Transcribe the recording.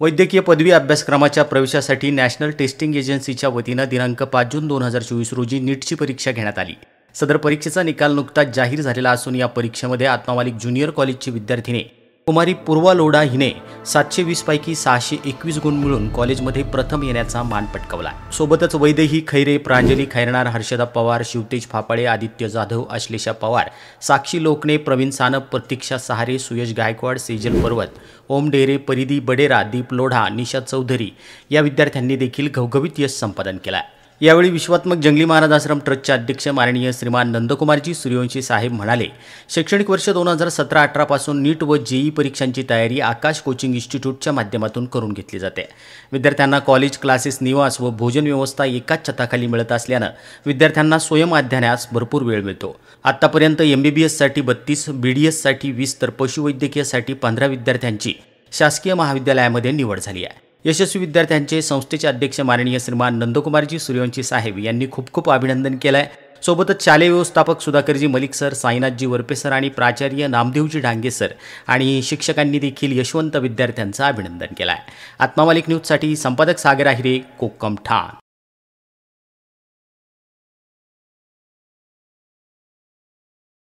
वैद्यकीय पदवी अभ्यासक्रमाच्या प्रवेशासाठी नॅशनल टेस्टिंग एजन्सीच्या वतीनं दिनांक 5 जून 2024 रोजी नीटची परीक्षा घेण्यात आली। सदर परीक्षेचा निकाल नुकताच जाहीर झालेला असून या परीक्षेमध्ये आत्मामालिक ज्युनियर कॉलेजची विद्यार्थिनी कुमारी पूर्वा लोढा हिने 720 पैकी 621 गुण मिळवून कॉलेजमध्ये प्रथम येण्याचा मान पटकावला। सोबतच वैदेही खैरे, प्रांजली खैरनार, हर्षदा पवार, शिवतेज फाफाळे, आदित्य जाधव, अश्लेषा पवार, साक्षी लोकने, प्रवीण सानप, प्रतीक्षा सहारे, सुयश गायकवाड, सेजल पर्वत, ओम डेरे, परिधी बडेरा, दीप लोढा, निशा चौधरी या विद्यार्थ्यांनी देखील घवघवीत यश संपादन केला। यावेळी विश्वात्मक जंगली महाराज आश्रम ट्रस्टचे अध्यक्ष माननीय श्रीमान नंदकुमारजी सूर्यवंशी साहेब म्हणाले, शैक्षणिक वर्ष 2017-18 पासून नीट व जेई परीक्षांची तयारी आकाश कोचिंग इन्स्टिट्यूटच्या माध्यमातून करून घेतली जाते। विद्यार्थ्यांना कॉलेज, क्लासेस, निवास व भोजन व्यवस्था एकाच छताखाली मिळत असल्यानं विद्यार्थ्यांना स्वयं अध्ययनास भरपूर वेळ मिळतो। आतापर्यंत MBBS साठी 32, BDS साठी 20 तर पशुवैद्यकीयसाठी 15 विद्यार्थ्यांची शासकीय महाविद्यालयामध्ये निवड झाली आहे। यशस्वी विद्यार्थ्यांचे संस्थेचे अध्यक्ष माननीय श्रीमान नंदकुमारजी सूर्यवंशी साहेब यांनी खूप खूप अभिनंदन केलं आहे। सोबतच शालेय व्यवस्थापक सुधाकरजी मलिक सर, साईनाथजी वरपे सर आणि प्राचार्य नामदेवजी डांगे सर आणि शिक्षकांनी देखील यशवंत विद्यार्थ्यांचं अभिनंदन केलं आहे। आत्मामालिक न्यूजसाठी संपादक सागर आहिरे, कोक्कम ठाण।